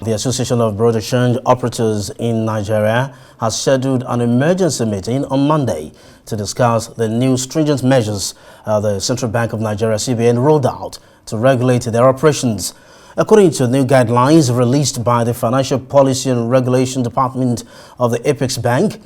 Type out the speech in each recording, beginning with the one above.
The Association of Broad Exchange Operators in Nigeria has scheduled an emergency meeting on Monday to discuss the new stringent measures the Central Bank of Nigeria (CBN) rolled out to regulate their operations. According to new guidelines released by the Financial Policy and Regulation Department of the Apex Bank,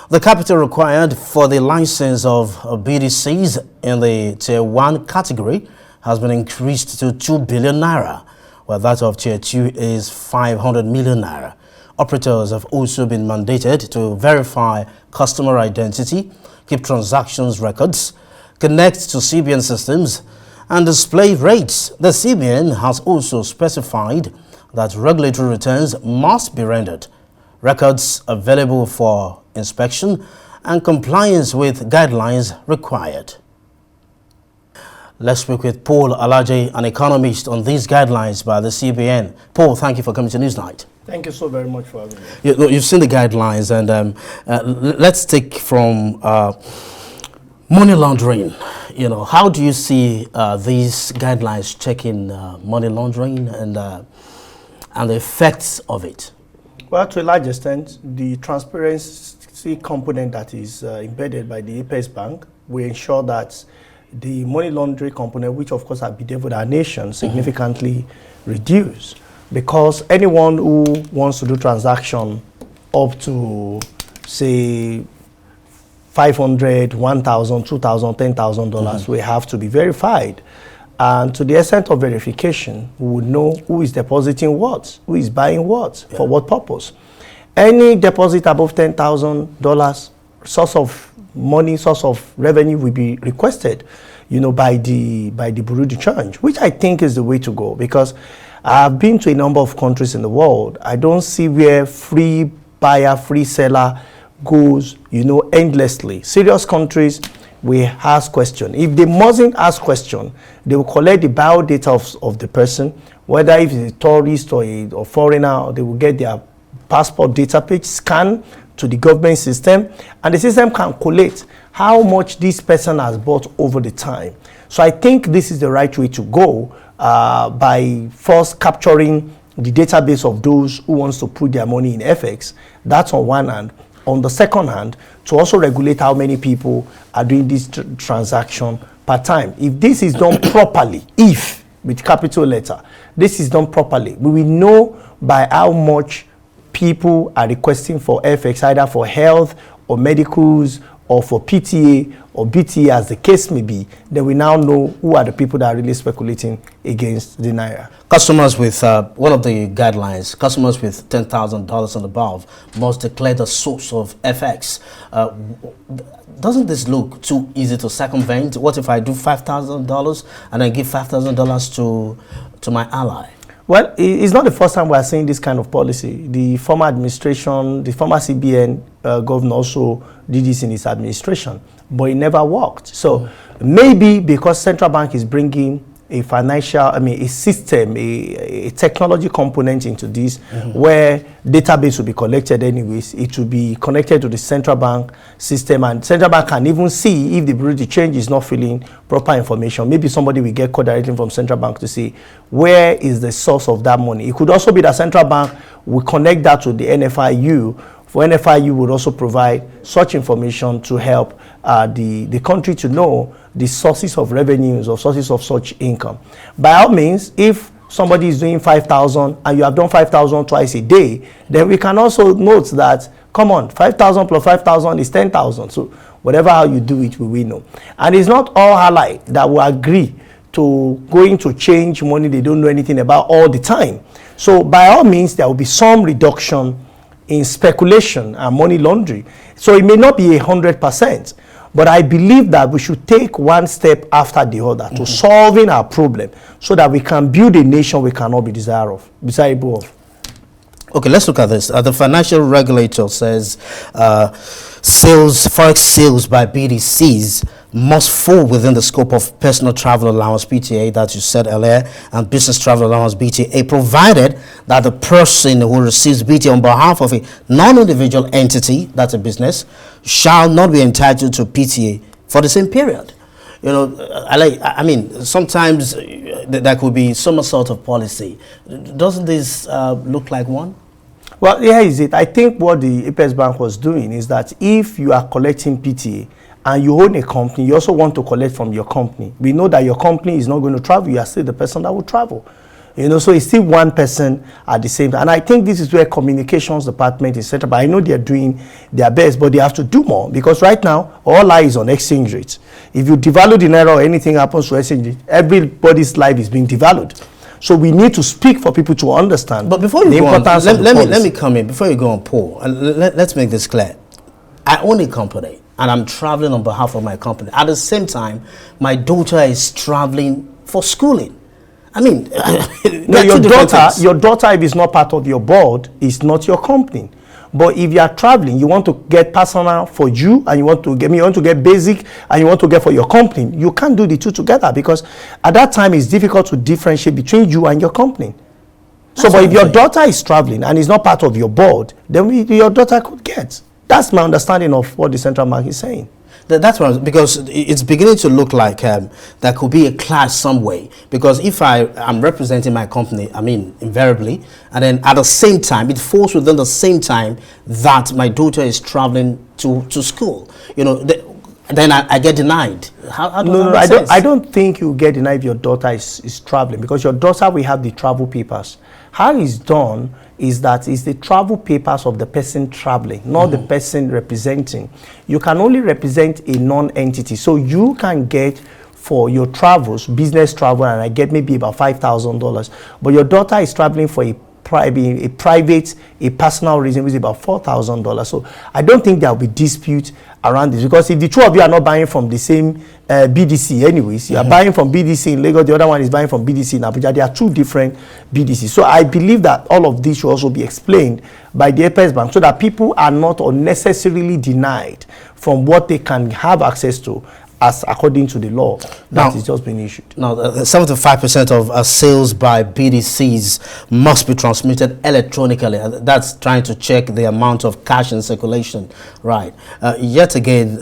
the capital required for the license of BDCs in the Tier 1 category has been increased to 2 billion naira, while that of Tier 2 is 500 million naira. Operators have also been mandated to verify customer identity, keep transactions records, connect to CBN systems, and display rates. The CBN has also specified that regulatory returns must be rendered, records available for inspection, and compliance with guidelines required. Let's speak with Paul Alaje, an economist, on these guidelines by the CBN. Paul, thank you for coming to Newsnight. Thank you so very much for having me. You've seen the guidelines, and let's take from money laundering. How do you see these guidelines checking money laundering and the effects of it? Well, to a large extent, the transparency component that is embedded by the Apex Bank will ensure that the money laundering component, which of course has bedeviled our nation, significantly reduced. Because anyone who wants to do transaction up to, say, $500, $1,000, $2,000, $10,000 will have to be verified. And to the extent of verification, we would know who is depositing what, who is buying what, for what purpose. Any deposit above $10,000, source of money, source of revenue will be requested, by the Bureau de Change, which I think is the way to go, because I've been to a number of countries in the world. I don't see where free buyer, free seller goes, endlessly. Serious countries will ask question. If they mustn't ask question, they will collect the biodata of the person, whether if it's a tourist or a foreigner. They will get their passport data page scanned to the government system, and the system can collate how much this person has bought over the time. So I think this is the right way to go, by first capturing the database of those who wants to put their money in FX. That's on one hand. On the second hand, to also regulate how many people are doing this transaction per time. If this is done properly, if with capital letter, this is done properly, we will know by how much people are requesting for FX, either for health or medicals or for PTA or BTA, as the case may be. Then we now know who are the people that are really speculating against the naira. Customers with one of the guidelines, customers with $10,000 and above must declare the source of FX. Doesn't this look too easy to circumvent? What if I do $5,000 and I give $5,000 to my ally? Well, it's not the first time we are seeing this kind of policy. The former administration, the former CBN governor also did this in his administration, but it never worked. So maybe because central bank is bringing a a system, a technology component into this, where database will be collected anyways. It will be connected to the central bank system, and central bank can even see if the Bureau de Change is not filling proper information. Maybe somebody will get code directly from central bank to see where is the source of that money. It could also be that central bank will connect that to the NFIU. For NFIU would also provide such information to help the country to know the sources of revenues or sources of such income. By all means, if somebody is doing 5,000 and you have done 5,000 twice a day, then we can also note that, come on, 5,000 plus 5,000 is 10,000. So whatever how you do it, we will know. And it's not all ally that will agree to going to change money they don't know anything about all the time. So by all means, there will be some reduction in speculation and money laundering. So it may not be 100%, but I believe that we should take one step after the other to solving our problem, so that we can build a nation we cannot be desirable of. Okay, let's look at this. The financial regulator says forex sales by BDCs must fall within the scope of personal travel allowance (PTA) that you said earlier, and business travel allowance (BTA), provided that the person who receives BTA on behalf of a non-individual entity, that's a business, shall not be entitled to PTA for the same period. You know, I mean, sometimes there could be some sort of policy. Doesn't this look like one? Well, here is it. I think what the Apex Bank was doing is that if you are collecting PTA and you own a company, you also want to collect from your company. We know that your company is not going to travel. You are still the person that will travel. You know, so it's still one person at the same time. And I think this is where communications department is set up. I know they're doing their best, but they have to do more, because right now all eyes on exchange rates. If you devalue the naira or anything happens to exchange rate, everybody's life is being devalued. So we need to speak for people to understand. But before you go on, let me come in before you go on, Paul. Let's make this clear. I own a company and I'm traveling on behalf of my company. At the same time, my daughter is traveling for schooling. I mean, no, your daughter, if it's not part of your board, is not your company. But if you are traveling, you want to get personal for you, and you want to get basic, and you want to get for your company. You can't do the two together, because at that time it's difficult to differentiate between you and your company. So, but if your daughter is traveling and is not part of your board, then your daughter could get. That's my understanding of what the central bank is saying. That's what, because it's beginning to look like there could be a clash some way. Because if I am representing my company, I mean, invariably, and then at the same time, it falls within the same time that my daughter is traveling to school, you know, then I get denied. How no, I don't think you get denied if your daughter is traveling, because your daughter will have the travel papers. How it's done is that it's the travel papers of the person traveling, not the person representing. You can only represent a non-entity. So you can get for your travels, business travel, and I get maybe about $5,000. But your daughter is traveling for a personal reason, which is about $4,000. So I don't think there will be dispute around this, because if the two of you are not buying from the same BDC anyways, you are buying from BDC in Lagos, the other one is buying from BDC in Abuja, they are two different BDCs. So I believe that all of this should also be explained by the Apex Bank, so that people are not unnecessarily denied from what they can have access to, as according to the law that is just been issued. Now, 75% of sales by BDCs must be transmitted electronically. That's trying to check the amount of cash in circulation, right? Yet again,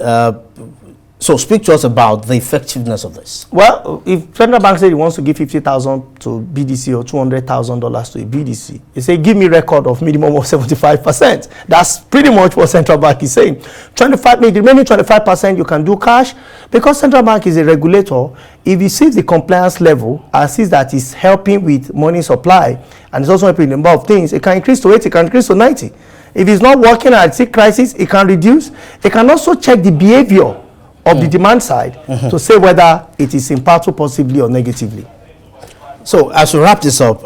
so speak to us about the effectiveness of this. Well, if central bank said he wants to give $50,000 to BDC or $200,000 to a BDC, they say give me record of minimum of 75%. That's pretty much what central bank is saying. The remaining 25% you can do cash, because central bank is a regulator. If he sees the compliance level and sees that it's helping with money supply and it's also helping with a number of things, it can increase to 80, it can increase to 90. If it's not working at sea crisis, it can reduce. It can also check the behavior of the demand side to say whether it is impactful positively or negatively. So as we wrap this up,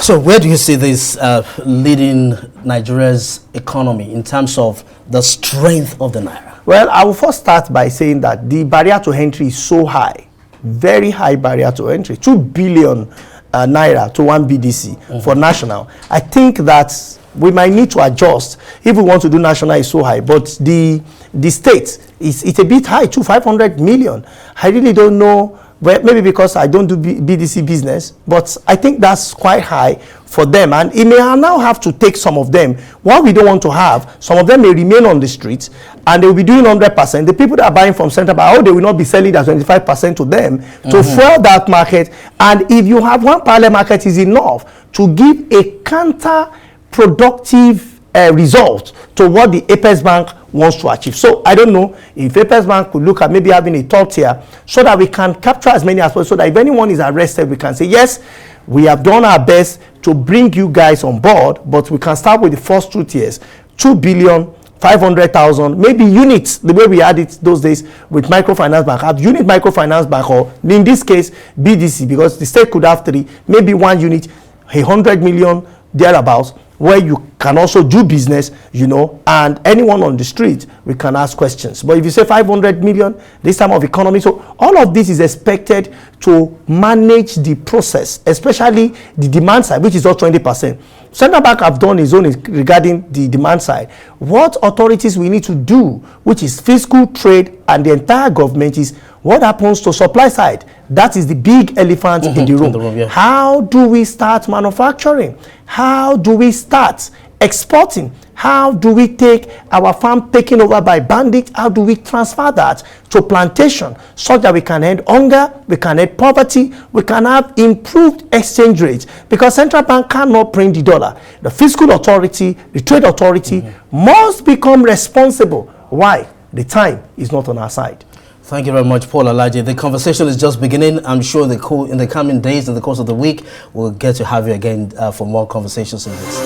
so where do you see this leading Nigeria's economy in terms of the strength of the naira? Well, I will first start by saying that the barrier to entry is so high, very high barrier to entry, 2 billion naira to one BDC for national. I think that we might need to adjust if we want to do national. Is so high, but the state it's a bit high too, 500 million. I really don't know, well, maybe because I don't do BDC business, but I think that's quite high for them, and it may now have to take some of them. What we don't want to have, some of them may remain on the streets and they will be doing 100%. The people that are buying from central bank, they will not be selling that 25% to them to fuel that market. And if you have one parallel market, is enough to give a counter-productive result to what the Apex Bank wants to achieve. So I don't know if Apex Bank could look at maybe having a third tier, so that we can capture as many as possible, so that if anyone is arrested, we can say, yes, we have done our best to bring you guys on board, but we can start with the first 2 tiers, 2 billion, 500,000, maybe units, the way we had it those days with microfinance bank, have unit microfinance bank, or in this case BDC, because the state could have 3, maybe 1 unit, 100 million thereabouts, where you can also do business, you know, and anyone on the street, we can ask questions. But if you say 500 million, this time of economy, so all of this is expected to manage the process, especially the demand side, which is all 20%. Central Bank have done its own regarding the demand side. What authorities we need to do, which is fiscal, trade, and the entire government, is what happens to supply side. That is the big elephant in the room. How do we start manufacturing? How do we start exporting? How do we take our farm taken over by bandits? How do we transfer that to plantation so that we can end hunger, we can end poverty, we can have improved exchange rates? Because central bank cannot print the dollar. The fiscal authority, the trade authority must become responsible. Why? The time is not on our side. Thank you very much, Paul Alaje. The conversation is just beginning. I'm sure in the coming days, in the course of the week, we'll get to have you again for more conversations in this.